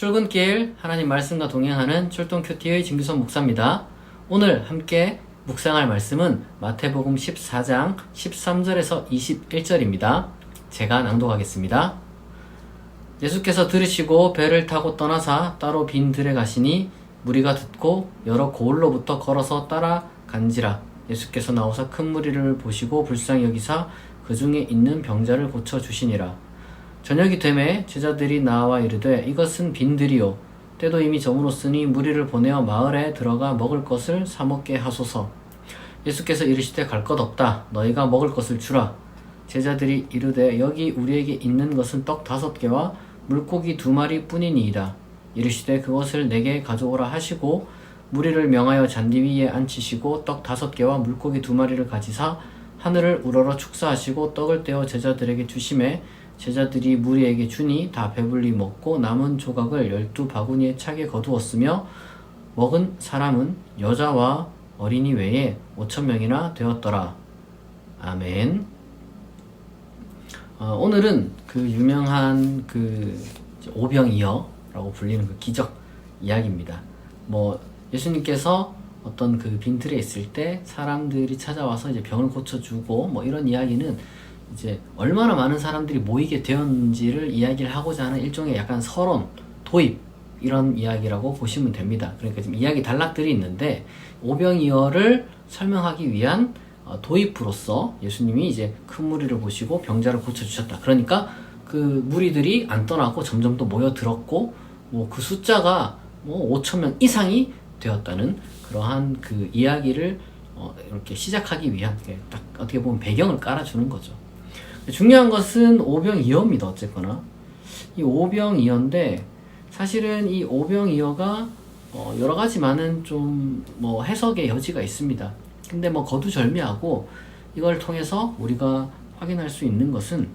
출근길 하나님 말씀과 동행하는 출동 큐티의 진규선 목사입니다. 오늘 함께 묵상할 말씀은 마태복음 14장 13절에서 21절입니다. 제가 낭독하겠습니다. 예수께서 들으시고 배를 타고 떠나사 따로 빈 들에 가시니 무리가 듣고 여러 고을로부터 걸어서 따라간지라. 예수께서 나오사 큰 무리를 보시고 불쌍히 여기사 그 중에 있는 병자를 고쳐주시니라. 저녁이 되매 제자들이 나와 이르되 이것은 빈들이요 때도 이미 저물었으니 무리를 보내어 마을에 들어가 먹을 것을 사 먹게 하소서. 예수께서 이르시되 갈 것 없다. 너희가 먹을 것을 주라. 제자들이 이르되 여기 우리에게 있는 것은 떡 5개와 물고기 2마리 뿐이니이다. 이르시되 그것을 내게 가져오라 하시고 무리를 명하여 잔디 위에 앉히시고 떡 5개와 물고기 2마리를 가지사 하늘을 우러러 축사하시고 떡을 떼어 제자들에게 주시매 제자들이 무리에게 주니 다 배불리 먹고 남은 조각을 12바구니에 차게 거두었으며 먹은 사람은 여자와 어린이 외에 5,000명이나 되었더라. 아멘. 오늘은 그 유명한 그 오병이어라고 불리는 그 기적 이야기입니다. 예수님께서 어떤 그 빈틀에 있을 때 사람들이 찾아와서 이제 병을 고쳐주고 이런 이야기는 이제 얼마나 많은 사람들이 모이게 되었는지를 이야기를 하고자 하는 일종의 약간 서론, 도입 이런 이야기라고 보시면 됩니다. 그러니까 지금 이야기 단락들이 있는데 오병이어를 설명하기 위한 도입으로서 예수님이 이제 큰 무리를 보시고 병자를 고쳐주셨다. 그러니까 그 무리들이 안 떠나고 점점 더 모여들었고 그 숫자가 5,000명 이상이 되었다는 그러한 그 이야기를 이렇게 시작하기 위한 딱 어떻게 보면 배경을 깔아주는 거죠. 중요한 것은 오병이어입니다. 어쨌거나 이 오병이어인데 사실은 이 오병이어가 여러 가지 많은 좀 해석의 여지가 있습니다. 근데 거두절미하고 이걸 통해서 우리가 확인할 수 있는 것은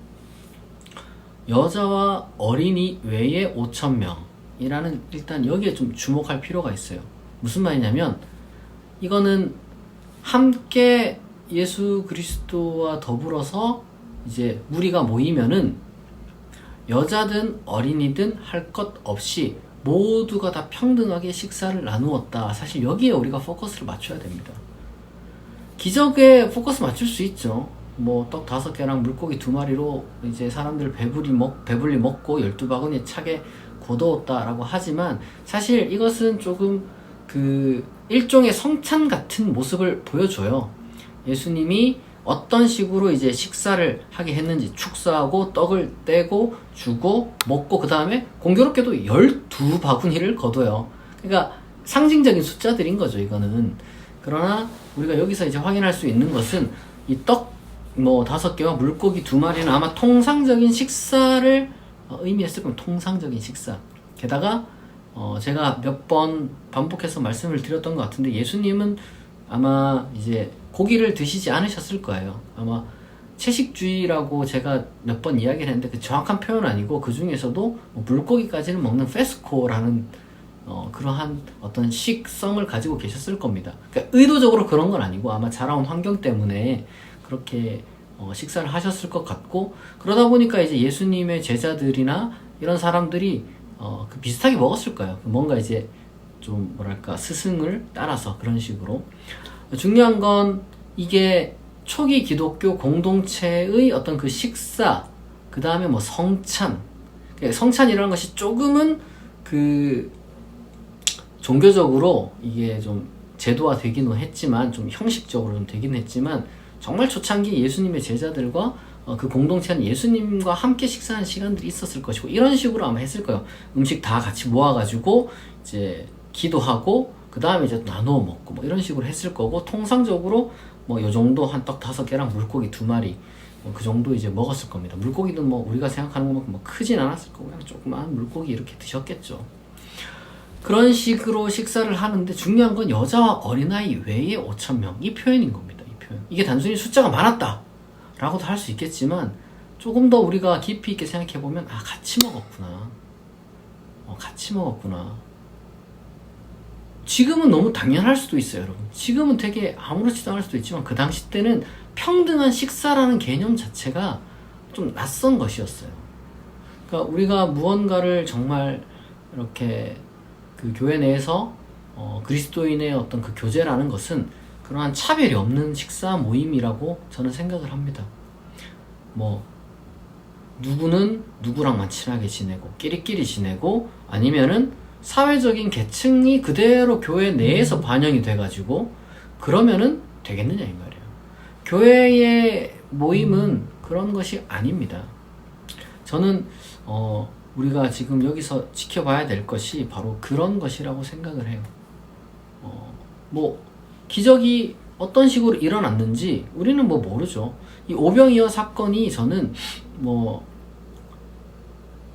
여자와 어린이 외에 5,000명이라는 일단 여기에 좀 주목할 필요가 있어요. 무슨 말이냐면 이거는 함께 예수 그리스도와 더불어서 이제 무리가 모이면은 여자든 어린이든 할 것 없이 모두가 다 평등하게 식사를 나누었다. 사실 여기에 우리가 포커스를 맞춰야 됩니다. 기적에 포커스 맞출 수 있죠. 떡 5개랑 물고기 2마리로 이제 사람들 배불리 먹고 12바구니에 차게 거두었다라고 하지만 사실 이것은 조금 그 일종의 성찬 같은 모습을 보여줘요. 예수님이 어떤 식으로 이제 식사를 하게 했는지 축사하고 떡을 떼고 주고 먹고 그 다음에 공교롭게도 12바구니를 거둬요. 그러니까 상징적인 숫자들인 거죠, 이거는. 그러나 우리가 여기서 이제 확인할 수 있는 것은 이 떡 5개와 물고기 2마리는 아마 통상적인 식사를 의미했을 겁니다. 통상적인 식사. 게다가 제가 몇 번 반복해서 말씀을 드렸던 것 같은데 예수님은 아마 이제 고기를 드시지 않으셨을 거예요. 아마 채식주의라고 제가 몇 번 이야기를 했는데 그 정확한 표현은 아니고 그 중에서도 물고기까지는 먹는 페스코라는 그러한 어떤 식성을 가지고 계셨을 겁니다. 그러니까 의도적으로 그런 건 아니고 아마 자라온 환경 때문에 그렇게 식사를 하셨을 것 같고 그러다 보니까 이제 예수님의 제자들이나 이런 사람들이 그 비슷하게 먹었을 거예요. 뭔가 이제 좀 스승을 따라서 그런 식으로. 중요한 건 이게 초기 기독교 공동체의 어떤 그 식사, 그 다음에 성찬. 성찬이라는 것이 조금은 그 종교적으로 이게 좀 제도화 되기는 했지만 좀 형식적으로 좀 되긴 했지만 정말 초창기 예수님의 제자들과 그 공동체는 예수님과 함께 식사하는 시간들이 있었을 것이고 이런 식으로 아마 했을 거예요. 음식 다 같이 모아가지고 이제 기도하고 그 다음에 이제 나누어 먹고 이런 식으로 했을 거고 통상적으로 요 정도 한 떡 5개랑 물고기 2마리 그 정도 이제 먹었을 겁니다. 물고기도 우리가 생각하는 것만큼 크진 않았을 거고 그냥 조그만 물고기 이렇게 드셨겠죠. 그런 식으로 식사를 하는데 중요한 건 여자와 어린아이 외에 5,000명 이 표현인 겁니다. 이 표현. 이게 단순히 숫자가 많았다 라고도 할 수 있겠지만 조금 더 우리가 깊이 있게 생각해보면 같이 먹었구나. 같이 먹었구나. 지금은 너무 당연할 수도 있어요, 여러분. 지금은 되게 아무렇지도 않을 수도 있지만 그 당시 때는 평등한 식사라는 개념 자체가 좀 낯선 것이었어요. 그러니까 우리가 무언가를 정말 이렇게 그 교회 내에서 그리스도인의 어떤 그 교제라는 것은 그러한 차별이 없는 식사 모임이라고 저는 생각을 합니다. 뭐 누구는 누구랑만 친하게 지내고 끼리끼리 지내고 아니면은 사회적인 계층이 그대로 교회 내에서 반영이 돼가지고 그러면은 되겠느냐 이 말이에요. 교회의 모임은 그런 것이 아닙니다. 저는 우리가 지금 여기서 지켜봐야 될 것이 바로 그런 것이라고 생각을 해요. 뭐 기적이 어떤 식으로 일어났는지 우리는 뭐 모르죠. 이 오병이어 사건이 저는 뭐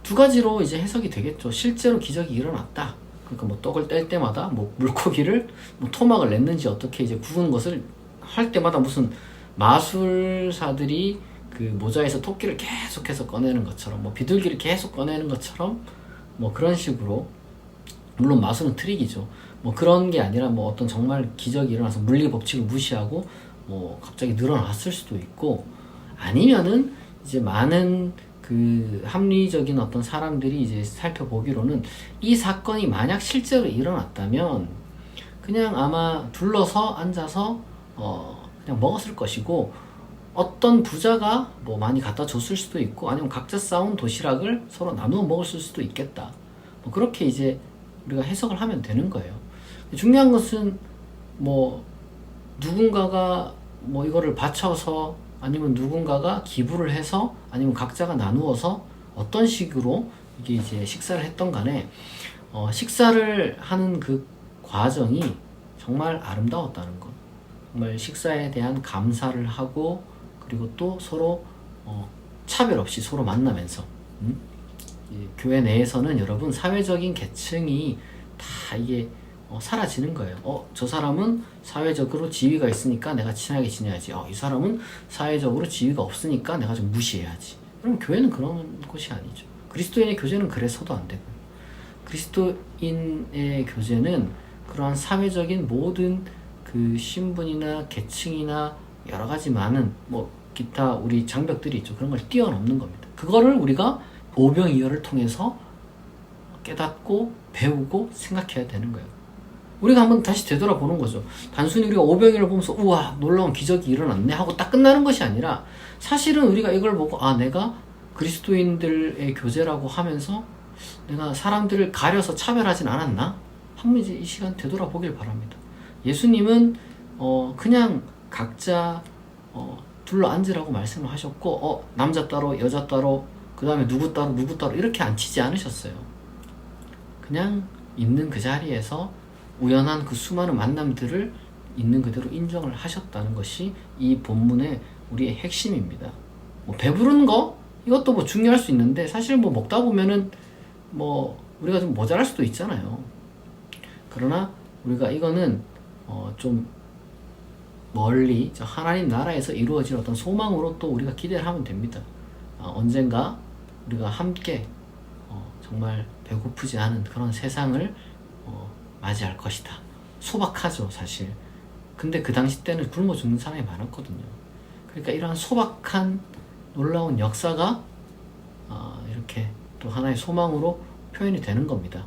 두 가지로 이제 해석이 되겠죠. 실제로 기적이 일어났다. 그러니까 뭐 떡을 뗄 때마다 뭐 물고기를 뭐 토막을 냈는지 어떻게 이제 구운 것을 할 때마다 무슨 마술사들이 그 모자에서 토끼를 계속해서 꺼내는 것처럼 뭐 비둘기를 계속 꺼내는 것처럼 뭐 그런 식으로, 물론 마술은 트릭이죠. 뭐 그런 게 아니라 뭐 어떤 정말 기적이 일어나서 물리 법칙을 무시하고 뭐 갑자기 늘어났을 수도 있고, 아니면은 이제 많은 그 합리적인 어떤 사람들이 이제 살펴보기로는 이 사건이 만약 실제로 일어났다면 그냥 아마 둘러서 앉아서 그냥 먹었을 것이고, 어떤 부자가 뭐 많이 갖다 줬을 수도 있고, 아니면 각자 싸운 도시락을 서로 나누어 먹었을 수도 있겠다. 뭐 그렇게 이제 우리가 해석을 하면 되는 거예요. 중요한 것은 뭐 누군가가 뭐 이거를 바쳐서, 아니면 누군가가 기부를 해서, 아니면 각자가 나누어서 어떤 식으로 이게 이제 식사를 했던 간에 식사를 하는 그 과정이 정말 아름다웠다는 것. 정말 식사에 대한 감사를 하고, 그리고 또 서로 차별 없이 서로 만나면서 교회 내에서는 여러분 사회적인 계층이 다 이게 사라지는 거예요. 저 사람은 사회적으로 지위가 있으니까 내가 친하게 지내야지. 이 사람은 사회적으로 지위가 없으니까 내가 좀 무시해야지. 그럼 교회는 그런 곳이 아니죠. 그리스도인의 교제는 그래서도 안 되고요. 그리스도인의 교제는 그러한 사회적인 모든 그 신분이나 계층이나 여러 가지 많은 뭐 기타 우리 장벽들이 있죠. 그런 걸 뛰어넘는 겁니다. 그거를 우리가 오병이어를 통해서 깨닫고 배우고 생각해야 되는 거예요. 우리가 한번 다시 되돌아보는 거죠. 단순히 우리가 오병이어를 보면서 우와 놀라운 기적이 일어났네 하고 딱 끝나는 것이 아니라, 사실은 우리가 이걸 보고 내가 그리스도인들의 교제라고 하면서 내가 사람들을 가려서 차별하진 않았나? 한번 이제 이 시간 되돌아보길 바랍니다. 예수님은 그냥 각자 둘러 앉으라고 말씀을 하셨고, 남자 따로 여자 따로 그 다음에 누구 따로 누구 따로 이렇게 앉히지 않으셨어요. 그냥 있는 그 자리에서 우연한 그 수많은 만남들을 있는 그대로 인정을 하셨다는 것이 이 본문의 우리의 핵심입니다. 뭐 배부른 거 이것도 뭐 중요할 수 있는데, 사실 뭐 먹다 보면은 뭐 우리가 좀 모자랄 수도 있잖아요. 그러나 우리가 이거는 좀 멀리 저 하나님 나라에서 이루어질 어떤 소망으로 또 우리가 기대를 하면 됩니다. 언젠가 우리가 함께 정말 배고프지 않은 그런 세상을 맞이할 것이다. 소박하죠 사실. 근데 그 당시 때는 굶어 죽는 사람이 많았거든요. 그러니까 이러한 소박한 놀라운 역사가 이렇게 또 하나의 소망으로 표현이 되는 겁니다.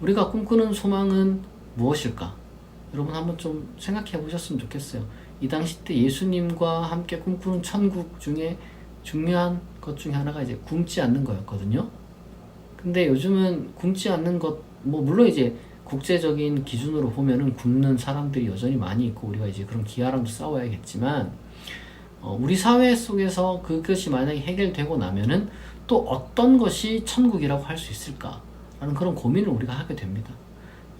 우리가 꿈꾸는 소망은 무엇일까? 여러분 한번 좀 생각해 보셨으면 좋겠어요. 이 당시 때 예수님과 함께 꿈꾸는 천국 중에 중요한 것 중에 하나가 이제 굶지 않는 거였거든요. 근데 요즘은 굶지 않는 것, 뭐 물론 이제 국제적인 기준으로 보면은 굶는 사람들이 여전히 많이 있고 우리가 이제 그런 기아랑도 싸워야겠지만, 우리 사회 속에서 그것이 만약에 해결되고 나면은 또 어떤 것이 천국이라고 할 수 있을까라는 그런 고민을 우리가 하게 됩니다.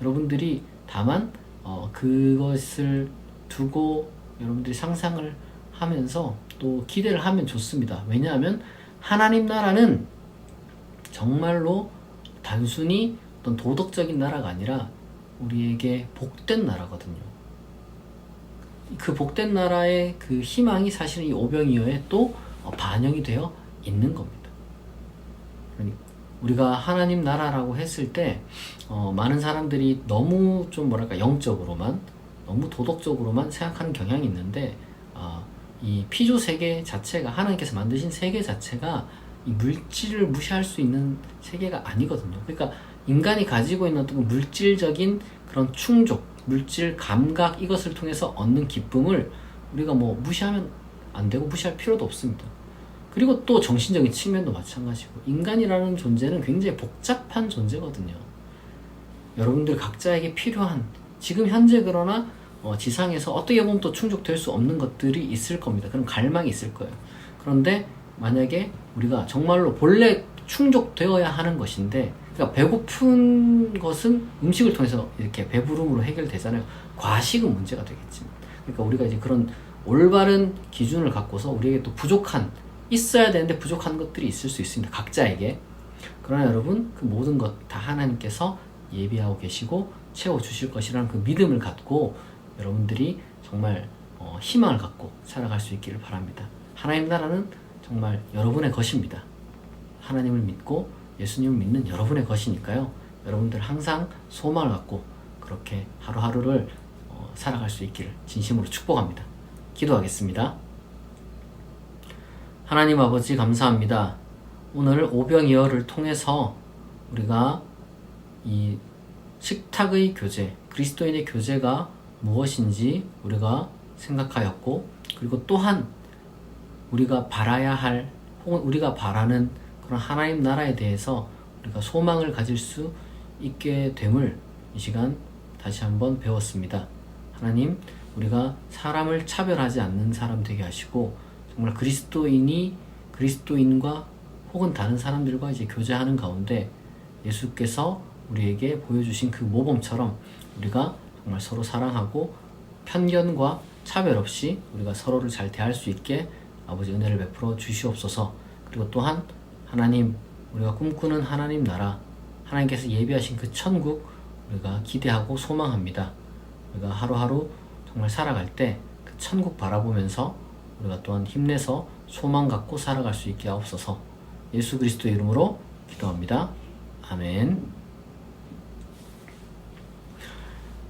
여러분들이 다만 그것을 두고 여러분들이 상상을 하면서 또 기대를 하면 좋습니다. 왜냐하면 하나님 나라는 정말로 단순히 어떤 도덕적인 나라가 아니라 우리에게 복된 나라거든요. 그 복된 나라의 그 희망이 사실은 이 오병이어에 또 반영이 되어 있는 겁니다. 우리가 하나님 나라라고 했을 때 많은 사람들이 너무 좀 뭐랄까 영적으로만, 너무 도덕적으로만 생각하는 경향이 있는데, 이 피조 세계 자체가, 하나님께서 만드신 세계 자체가 이 물질을 무시할 수 있는 세계가 아니거든요. 그러니까 인간이 가지고 있는 어떤 물질적인 그런 충족, 물질 감각 이것을 통해서 얻는 기쁨을 우리가 뭐 무시하면 안 되고 무시할 필요도 없습니다. 그리고 또 정신적인 측면도 마찬가지고 인간이라는 존재는 굉장히 복잡한 존재거든요. 여러분들 각자에게 필요한 지금 현재 그러나 지상에서 어떻게 보면 또 충족될 수 없는 것들이 있을 겁니다. 그런 갈망이 있을 거예요. 그런데 만약에 우리가 정말로 본래 충족되어야 하는 것인데, 그러니까 배고픈 것은 음식을 통해서 이렇게 배부름으로 해결되잖아요. 과식은 문제가 되겠지만, 그러니까 우리가 이제 그런 올바른 기준을 갖고서 우리에게 또 부족한, 있어야 되는데 부족한 것들이 있을 수 있습니다. 각자에게. 그러나 여러분, 그 모든 것 다 하나님께서 예비하고 계시고 채워주실 것이라는 그 믿음을 갖고 여러분들이 정말 희망을 갖고 살아갈 수 있기를 바랍니다. 하나님 나라는 정말 여러분의 것입니다. 하나님을 믿고 예수님을 믿는 여러분의 것이니까요. 여러분들 항상 소망을 갖고 그렇게 하루하루를 살아갈 수 있기를 진심으로 축복합니다. 기도하겠습니다. 하나님 아버지 감사합니다. 오늘 오병이어를 통해서 우리가 이 식탁의 교제, 그리스도인의 교제가 무엇인지 우리가 생각하였고, 그리고 또한 우리가 바라야 할 혹은 우리가 바라는 그런 하나님 나라에 대해서 우리가 소망을 가질 수 있게 됨을 이 시간 다시 한번 배웠습니다. 하나님, 우리가 사람을 차별하지 않는 사람 되게 하시고 정말 그리스도인과 혹은 다른 사람들과 이제 교제하는 가운데 예수께서 우리에게 보여주신 그 모범처럼 우리가 정말 서로 사랑하고 편견과 차별 없이 우리가 서로를 잘 대할 수 있게 아버지 은혜를 베풀어 주시옵소서. 그리고 또한 하나님, 우리가 꿈꾸는 하나님 나라, 하나님께서 예비하신 그 천국 우리가 기대하고 소망합니다. 우리가 하루하루 정말 살아갈 때 그 천국 바라보면서 우리가 또한 힘내서 소망 갖고 살아갈 수 있게 하옵소서. 예수 그리스도의 이름으로 기도합니다. 아멘.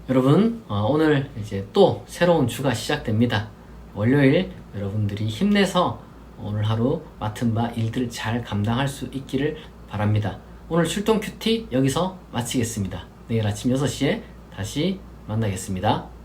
여러분, 오늘 이제 또 새로운 주가 시작됩니다. 월요일 여러분들이 힘내서 오늘 하루 맡은 바 일들 잘 감당할 수 있기를 바랍니다. 오늘 출동 큐티 여기서 마치겠습니다. 내일 아침 6시에 다시 만나겠습니다.